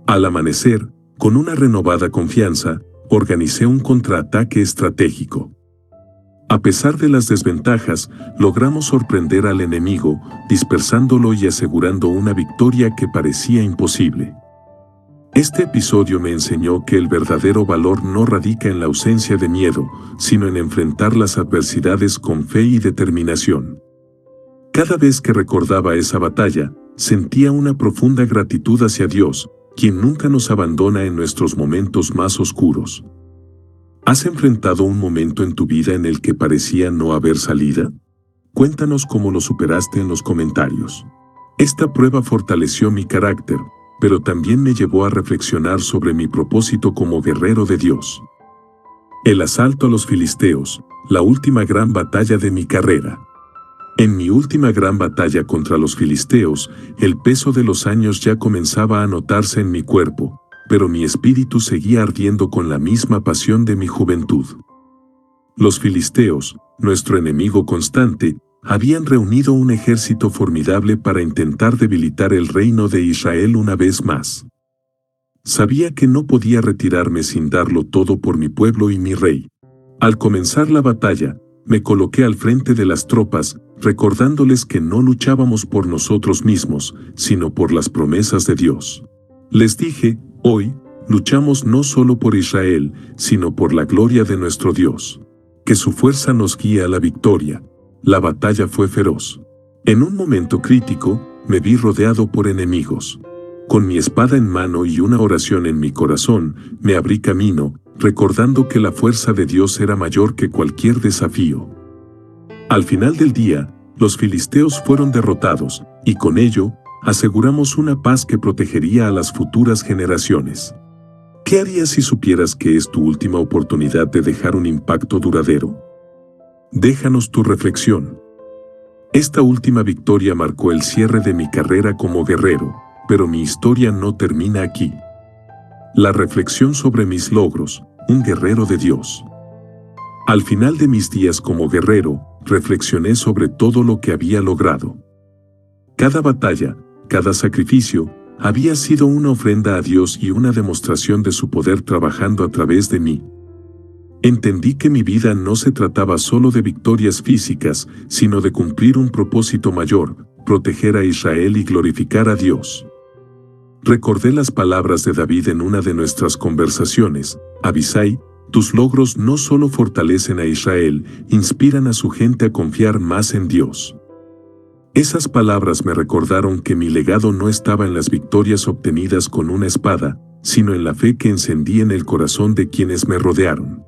Al amanecer, con una renovada confianza, organicé un contraataque estratégico. A pesar de las desventajas, logramos sorprender al enemigo, dispersándolo y asegurando una victoria que parecía imposible. Este episodio me enseñó que el verdadero valor no radica en la ausencia de miedo, sino en enfrentar las adversidades con fe y determinación. Cada vez que recordaba esa batalla, sentía una profunda gratitud hacia Dios, quien nunca nos abandona en nuestros momentos más oscuros. ¿Has enfrentado un momento en tu vida en el que parecía no haber salida? Cuéntanos cómo lo superaste en los comentarios. Esta prueba fortaleció mi carácter, pero también me llevó a reflexionar sobre mi propósito como guerrero de Dios. El asalto a los filisteos, la última gran batalla de mi carrera. En mi última gran batalla contra los filisteos, el peso de los años ya comenzaba a notarse en mi cuerpo, pero mi espíritu seguía ardiendo con la misma pasión de mi juventud. Los filisteos, nuestro enemigo constante, habían reunido un ejército formidable para intentar debilitar el reino de Israel una vez más. Sabía que no podía retirarme sin darlo todo por mi pueblo y mi rey. Al comenzar la batalla, me coloqué al frente de las tropas, recordándoles que no luchábamos por nosotros mismos, sino por las promesas de Dios. Les dije, hoy, luchamos no solo por Israel, sino por la gloria de nuestro Dios. Que su fuerza nos guíe a la victoria. La batalla fue feroz. En un momento crítico, me vi rodeado por enemigos. Con mi espada en mano y una oración en mi corazón, me abrí camino, recordando que la fuerza de Dios era mayor que cualquier desafío. Al final del día, los filisteos fueron derrotados, y con ello, aseguramos una paz que protegería a las futuras generaciones. ¿Qué harías si supieras que es tu última oportunidad de dejar un impacto duradero? Déjanos tu reflexión. Esta última victoria marcó el cierre de mi carrera como guerrero, pero mi historia no termina aquí. La reflexión sobre mis logros, un guerrero de Dios. Al final de mis días como guerrero, reflexioné sobre todo lo que había logrado. Cada batalla, cada sacrificio, había sido una ofrenda a Dios y una demostración de su poder trabajando a través de mí. Entendí que mi vida no se trataba solo de victorias físicas, sino de cumplir un propósito mayor, proteger a Israel y glorificar a Dios. Recordé las palabras de David en una de nuestras conversaciones: Abisai, tus logros no solo fortalecen a Israel, inspiran a su gente a confiar más en Dios. Esas palabras me recordaron que mi legado no estaba en las victorias obtenidas con una espada, sino en la fe que encendí en el corazón de quienes me rodearon.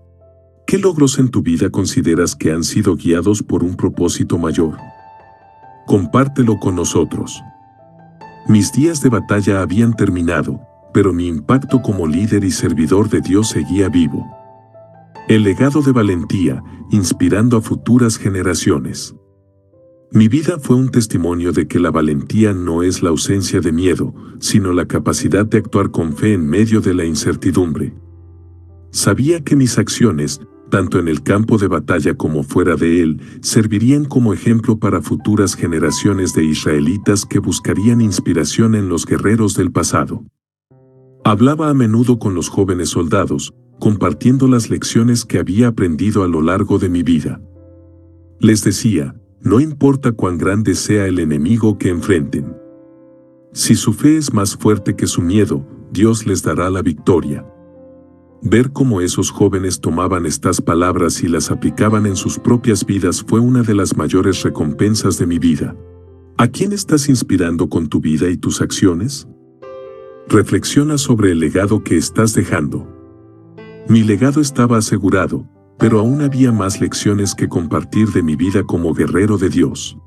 ¿Qué logros en tu vida consideras que han sido guiados por un propósito mayor? Compártelo con nosotros. Mis días de batalla habían terminado, pero mi impacto como líder y servidor de Dios seguía vivo. El legado de valentía, inspirando a futuras generaciones. Mi vida fue un testimonio de que la valentía no es la ausencia de miedo, sino la capacidad de actuar con fe en medio de la incertidumbre. Sabía que mis acciones, tanto en el campo de batalla como fuera de él, servirían como ejemplo para futuras generaciones de israelitas que buscarían inspiración en los guerreros del pasado. Hablaba a menudo con los jóvenes soldados, compartiendo las lecciones que había aprendido a lo largo de mi vida. Les decía, no importa cuán grande sea el enemigo que enfrenten. Si su fe es más fuerte que su miedo, Dios les dará la victoria. Ver cómo esos jóvenes tomaban estas palabras y las aplicaban en sus propias vidas fue una de las mayores recompensas de mi vida. ¿A quién estás inspirando con tu vida y tus acciones? Reflexiona sobre el legado que estás dejando. Mi legado estaba asegurado, pero aún había más lecciones que compartir de mi vida como guerrero de Dios.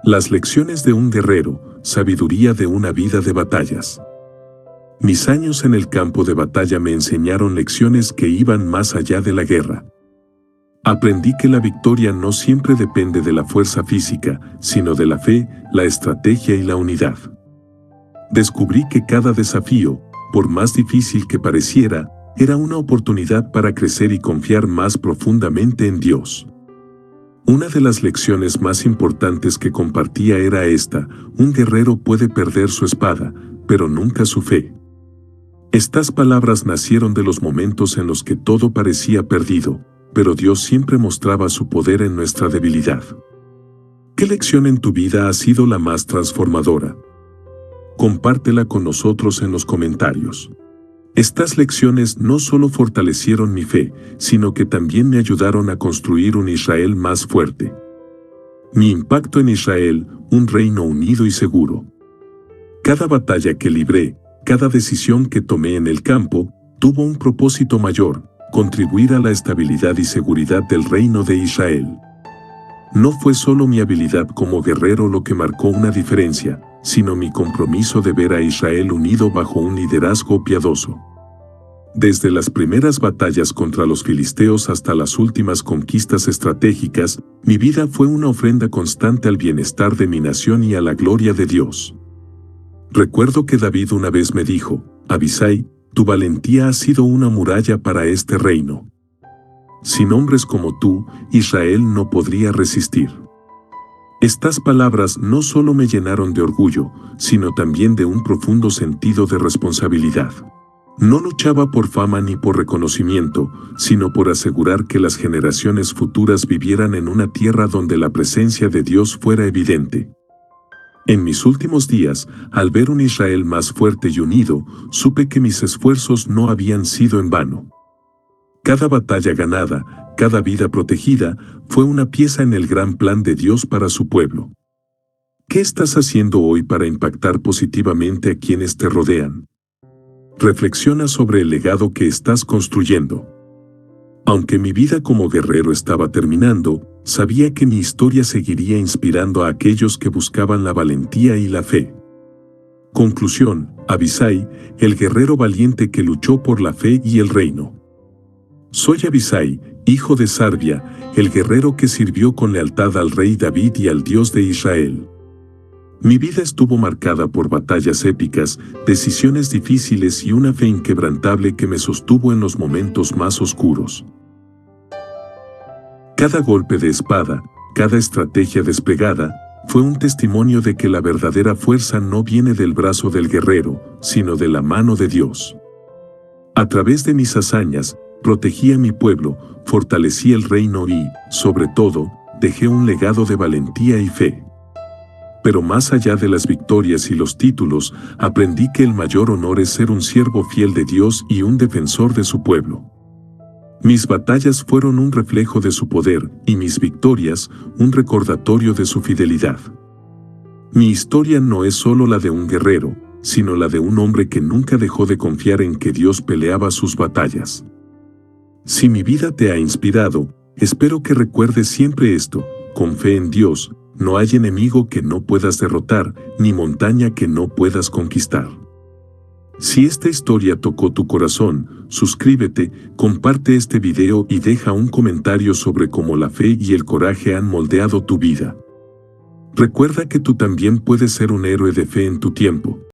Las lecciones de un guerrero, sabiduría de una vida de batallas. Mis años en el campo de batalla me enseñaron lecciones que iban más allá de la guerra. Aprendí que la victoria no siempre depende de la fuerza física, sino de la fe, la estrategia y la unidad. Descubrí que cada desafío, por más difícil que pareciera, era una oportunidad para crecer y confiar más profundamente en Dios. Una de las lecciones más importantes que compartía era esta: un guerrero puede perder su espada, pero nunca su fe. Estas palabras nacieron de los momentos en los que todo parecía perdido, pero Dios siempre mostraba su poder en nuestra debilidad. ¿Qué lección en tu vida ha sido la más transformadora? Compártela con nosotros en los comentarios. Estas lecciones no solo fortalecieron mi fe, sino que también me ayudaron a construir un Israel más fuerte. Mi impacto en Israel, un reino unido y seguro. Cada batalla que libré, cada decisión que tomé en el campo, tuvo un propósito mayor: contribuir a la estabilidad y seguridad del reino de Israel. No fue solo mi habilidad como guerrero lo que marcó una diferencia, sino mi compromiso de ver a Israel unido bajo un liderazgo piadoso. Desde las primeras batallas contra los filisteos hasta las últimas conquistas estratégicas, mi vida fue una ofrenda constante al bienestar de mi nación y a la gloria de Dios. Recuerdo que David una vez me dijo: Abisai, Tu valentía ha sido una muralla para este reino. Sin hombres como tú, Israel no podría resistir. Estas palabras no solo me llenaron de orgullo, sino también de un profundo sentido de responsabilidad. No luchaba por fama ni por reconocimiento, sino por asegurar que las generaciones futuras vivieran en una tierra donde la presencia de Dios fuera evidente. En mis últimos días, al ver un Israel más fuerte y unido, supe que mis esfuerzos no habían sido en vano. Cada batalla ganada, cada vida protegida, fue una pieza en el gran plan de Dios para su pueblo. ¿Qué estás haciendo hoy para impactar positivamente a quienes te rodean? Reflexiona sobre el legado que estás construyendo. Aunque mi vida como guerrero estaba terminando, sabía que mi historia seguiría inspirando a aquellos que buscaban la valentía y la fe. Conclusión: Abisai, el guerrero valiente que luchó por la fe y el reino. Soy Abisai, hijo de Sarbia, el guerrero que sirvió con lealtad al rey David y al Dios de Israel. Mi vida estuvo marcada por batallas épicas, decisiones difíciles y una fe inquebrantable que me sostuvo en los momentos más oscuros. Cada golpe de espada, cada estrategia desplegada, fue un testimonio de que la verdadera fuerza no viene del brazo del guerrero, sino de la mano de Dios. A través de mis hazañas, protegí a mi pueblo, fortalecí el reino y, sobre todo, dejé un legado de valentía y fe. Pero más allá de las victorias y los títulos, aprendí que el mayor honor es ser un siervo fiel de Dios y un defensor de su pueblo. Mis batallas fueron un reflejo de su poder, y mis victorias, un recordatorio de su fidelidad. Mi historia no es solo la de un guerrero, sino la de un hombre que nunca dejó de confiar en que Dios peleaba sus batallas. Si mi vida te ha inspirado, espero que recuerdes siempre esto: con fe en Dios, no hay enemigo que no puedas derrotar, ni montaña que no puedas conquistar. Si esta historia tocó tu corazón, suscríbete, comparte este video y deja un comentario sobre cómo la fe y el coraje han moldeado tu vida. Recuerda que tú también puedes ser un héroe de fe en tu tiempo.